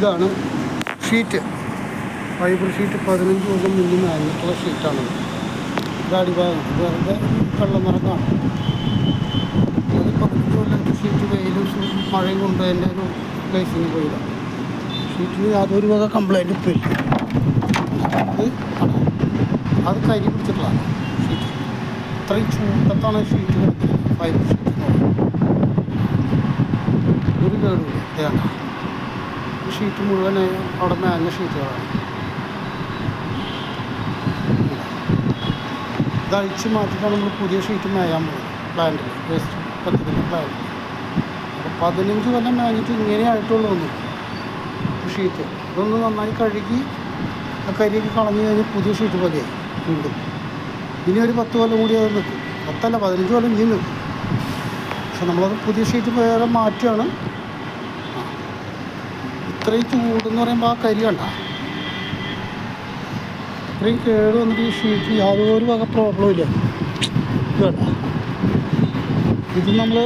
ഇതാണ് sheet, fibre sheet 15 കൊല്ലം മുന്നേ വാങ്ങിയിട്ടുള്ള ഷീറ്റാണ്. ഇത് അടിഭാഗം വെറുതെ വെള്ളം നിറക്കാണ്. അത് 15 കൊല്ലത്തെ ഷീറ്റ് വെയിലും മഴയും കൊണ്ട് അതിൻ്റെ ഒരു പ്ലേസിന് പോയില്ല. ഷീറ്റിന് യാതൊരു വക കംപ്ലൈൻറ്റ് ഇപ്പോൾ ഇല്ല. അത് കരി പിടിച്ചിട്ടുള്ളതാണ് ഷീറ്റ്. ഇത്രയും ചൂട്ടത്താണ് ഷീറ്റ് കിടക്കുന്നത്. ഫൈബർ ഷീറ്റ് ഒരു കേടുമില്ല. വേണ്ട, ഷീറ്റ് മുഴുവൻ അവിടെ മേഞ്ഞ ഷീറ്റുകളാണ്. ഇത് അഴിച്ച് മാറ്റിയിട്ടാണ് നമ്മൾ പുതിയ ഷീറ്റ് മേയാൻ പോകുന്നത്. പ്ലാന്റിൽ വേസ്റ്റ് കത്തിക്കുന്ന പ്ലാന്റിൽ. അപ്പോൾ 15 കൊല്ലം മേഞ്ഞിട്ട് ഇങ്ങനെ ആയിട്ടുള്ളൂ ഒന്നും ഷീറ്റ്. ഇതൊന്ന് നന്നായി കഴുകി ആ കരിയൊക്കെ കളഞ്ഞു കഴിഞ്ഞാൽ പുതിയ ഷീറ്റ് പോലെയായി വീണ്ടും. ഇനി ഒരു 10 കൊല്ലം കൂടി അത് നിൽക്കും. 10 അല്ല 15 കൊല്ലം ഇനി നിൽക്കും. പക്ഷെ നമ്മളത് പുതിയ ഷീറ്റ് വേറെ മാറ്റുകയാണ്. ഇത്രയും ചൂടെന്ന് പറയുമ്പോൾ ആ കരി കണ്ട ഇത്രയും കേട് വന്നിട്ട് ഈ ഷീറ്റ് യാതൊരു വക പ്രോബ്ലം ഇല്ല. വേണ്ട, ഇത് നമ്മൾ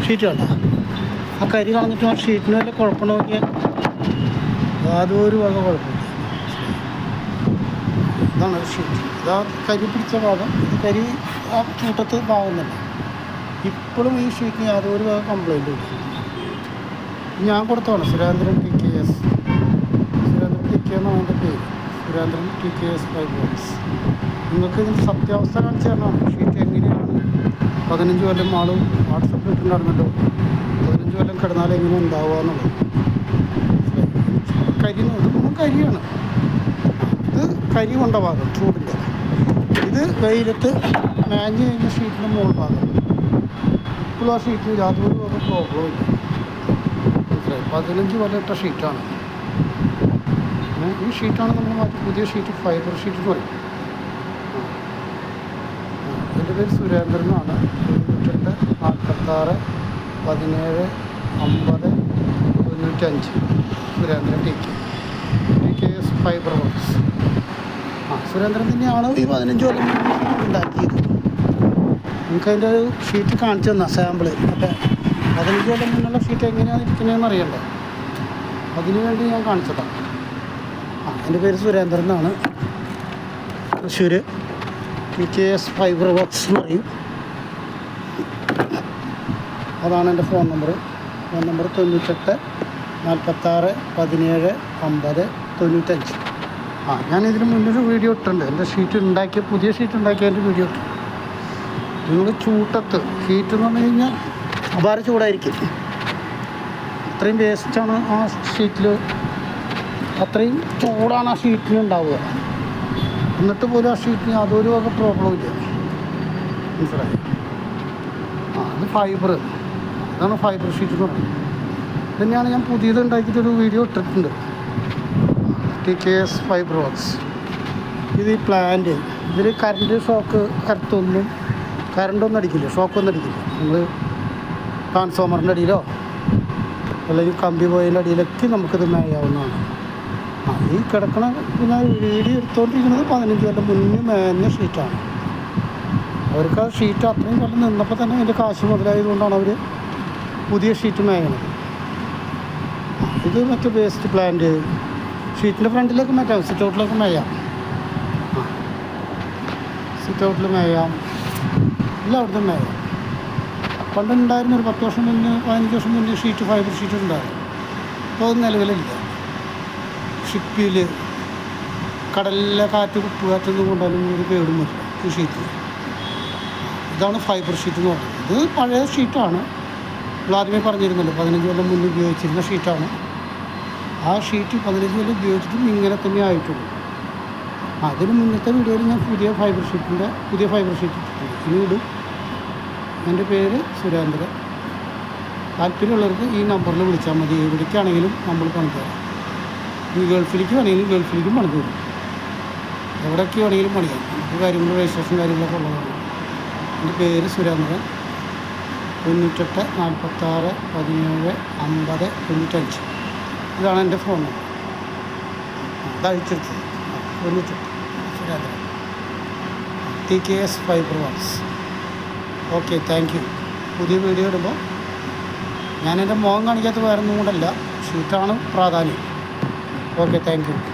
ഷീറ്റ് കണ്ട ആ കരി കളഞ്ഞിട്ട് ആ ഷീറ്റിന് വല്ല കുഴപ്പം നോക്കിയാൽ യാതൊരു വക കുഴപ്പമില്ല. ഇതാണ് ഷീറ്റ്. ഇതാ കരി പിടിച്ച ഭാഗം. ഇത് കരി ആ ചൂട്ടത്ത് ഭാഗം തന്നെ. ഇപ്പോഴും ഈ ഷീറ്റിന് യാതൊരു വക കംപ്ലൈൻറ്റും ഇല്ല. ഞാൻ കൊടുത്തതാണ് സുരേന്ദ്രൻ TKS. സുരേന്ദ്രൻ TK എന്നാണ് എൻ്റെ പേര്. Surendran TKS fibres. നിങ്ങൾക്ക് ഇതിൻ്റെ സത്യാവസ്ഥ കാണിച്ചു തരണമാണ്. ഷീറ്റ് എങ്ങനെയാണ് 15 കൊല്ലം ആളും വാട്സപ്പിൽ ഇട്ടുണ്ടായിരുന്നല്ലോ. 15 കൊല്ലം കിടന്നാൽ എങ്ങനെ ഉണ്ടാവുക എന്നുള്ളത്. കരി ഇതൊന്നും കരിയാണ്. ഇത് കരി കൊണ്ട ഭാഗം ചൂടിൻ്റെ. ഇത് വെയിലത്ത് മാഞ്ഞ് കഴിഞ്ഞ ഷീറ്റിൻ്റെ മുകൾ ഭാഗം. ഇപ്പോഴും ആ ഷീറ്റിന് യാതൊരു പ്രോബ്ലവും ഇല്ല. 15 കൊല്ലം ഇട്ട ഷീറ്റാണ്. ഈ ഷീറ്റാണ് നമ്മൾ മാറ്റി പുതിയ ഷീറ്റ് ഫൈബർ ഷീറ്റ് എന്ന് പറയും. എൻ്റെ പേര് സുരേന്ദ്രൻ എന്നാണ്. 98 46 17 50 95. Surendran TKS fibre works. Surendran തന്നെയാണ് ഈ 15 കൊല്ലം ഉണ്ടാക്കിയത്. നമുക്കതിൻ്റെ ഒരു ഷീറ്റ് കാണിച്ചു തന്നാ സാമ്പിള്. മറ്റേ 15 കൊല്ലം മുന്നുള്ള ഷീറ്റ് എങ്ങനെയാണ് ഇരിക്കുന്നതെന്ന് അറിയണ്ടേ, അതിനു വേണ്ടി ഞാൻ കാണിച്ചതാണ്. എൻ്റെ പേര് സുരേന്ദ്രൻ എന്നാണ്. തൃശ്ശൂർ TKS ഫൈബർ വർക്ക്സ് എന്ന് പറയും. അതാണ് എൻ്റെ ഫോൺ നമ്പർ. Phone number 98 46 17 50 95. ഞാനിതിന് മുന്നൊരു വീഡിയോ ഇട്ടിട്ടുണ്ട്. എൻ്റെ ഷീറ്റ് ഉണ്ടാക്കിയ പുതിയ ഷീറ്റ് ഉണ്ടാക്കിയതിൻ്റെ വീഡിയോ ഇട്ടു. നിങ്ങൾ ചൂട്ടത്ത് ഷീറ്റ് എന്ന് പറഞ്ഞു കഴിഞ്ഞാൽ അപാര ചൂടായിരിക്കും. അത്രയും വേസ്റ്റാണ് ആ ഷീറ്റിൽ. അത്രയും ചൂടാണ് ആ ഷീറ്റിന് ഉണ്ടാവുക. എന്നിട്ട് പോലും ആ ഷീറ്റിന് യാതൊരു വക പ്രോബ്ലം ഇല്ല. മനസ്സിലായി? അത് ഫൈബർ. ഇതാണ് ഫൈബർ ഷീറ്റ് എന്ന് പറയുന്നത്. തന്നെയാണ് ഞാൻ പുതിയത് ഉണ്ടാക്കിയിട്ടൊരു വീഡിയോ ഇട്ടിട്ടുണ്ട്. TKS fibre works. ഇത് ഈ പ്ലാന്റ് ഇതിൽ കറണ്ട് ഷോക്ക് കറണ്ടൊന്നും അടിക്കില്ല, ഷോക്കൊന്നും അടിക്കില്ല. നമ്മൾ ട്രാൻസ്ഫോമറിൻ്റെ അടിയിലോ അല്ലെങ്കിൽ കമ്പി പോയതിൻ്റെ അടിയിലൊക്കെ നമുക്കിത് മേയാവുന്നതാണ്. ഈ കിടക്കണ പിന്നെ വീഡിയോ എടുത്തുകൊണ്ടിരിക്കുന്നത് 15 കൊല്ലം മുന്നേ മേഞ്ഞ ഷീറ്റാണ്. അവർക്ക് ആ ഷീറ്റ് അത്രയും കൊല്ലം നിന്നപ്പോൾ തന്നെ അതിൻ്റെ കാശ് മുതലായതുകൊണ്ടാണ് അവർ പുതിയ ഷീറ്റ് മേയണത്. ഇത് മറ്റേ വേസ്റ്റ് പ്ലാന്റ് ഷീറ്റിൻ്റെ ഫ്രണ്ടിലേക്ക് മാറ്റാം. സിറ്റ് ഔട്ടിലേക്ക് മേയാം. സിറ്റ് ഔട്ടിൽ മേയാം. എല്ലായിടത്തും മേയാം. പണ്ടുണ്ടായിരുന്ന ഒരു 10 വർഷം മുന്നേ 15 വർഷം മുന്നേ ഷീറ്റ് ഫൈബർ ഷീറ്റ് ഉണ്ടായിരുന്നു. അപ്പോൾ അത് നിലവിലില്ല. ഷിപ്പിൽ കടലിലെ കാറ്റ് ഉപ്പുകാറ്റൊന്നും കൊണ്ടാലും ഒരു കേടും വരില്ല ഈ ഷീറ്റ്. ഇതാണ് ഫൈബർ ഷീറ്റ് എന്ന് പറയുന്നത്. ഇത് പഴയ ഷീറ്റാണ്. നമ്മൾ ആദ്യമേ പറഞ്ഞിരുന്നല്ലോ 15 കൊല്ലം മുന്നേ ഉപയോഗിച്ചിരുന്ന ഷീറ്റാണ്. ആ ഷീറ്റ് 15 കൊല്ലം ഉപയോഗിച്ചിട്ടും ഇങ്ങനെ തന്നെ ആയിട്ടുള്ളൂ. അതിന് മുന്നത്തെ വീഡിയോയിൽ ഞാൻ പുതിയ ഫൈബർ ഷീറ്റ് ഇട്ടിട്ടുണ്ട്. ഇനി ഇടും. എൻ്റെ പേര് സുരേന്ദ്രൻ. താല്പര്യമുള്ളവർക്ക് ഈ നമ്പറിൽ വിളിച്ചാൽ മതി. എവിടേക്കാണെങ്കിലും നമ്മൾ പണിത് തരാം. ഈ ഗൾഫിലേക്ക് വേണമെങ്കിലും ഗൾഫിലേക്കും പണിത് തരും. എവിടെയൊക്കെ വേണമെങ്കിലും പണിയാം. നമുക്ക് കാര്യങ്ങൾ രജിസ്ട്രേഷൻ കാര്യങ്ങളൊക്കെ ഉള്ളതാണ്. എൻ്റെ പേര് സുരേന്ദ്രൻ. 98 46 17 50 95. ഇതാണ് എൻ്റെ ഫോൺ നമ്പർ. അതയച്ചെടുത്തത് 98 Surendran TKS fibre works. Okay, thank you. പുതിയ വീഡിയോ ഇടുമ്പോൾ ഞാൻ എൻ്റെ മുഖം കാണിക്കാത്ത വേറെ ഒന്നും കൊണ്ടല്ല. ഷീറ്റാണ് പ്രാധാന്യം. Okay, thank U.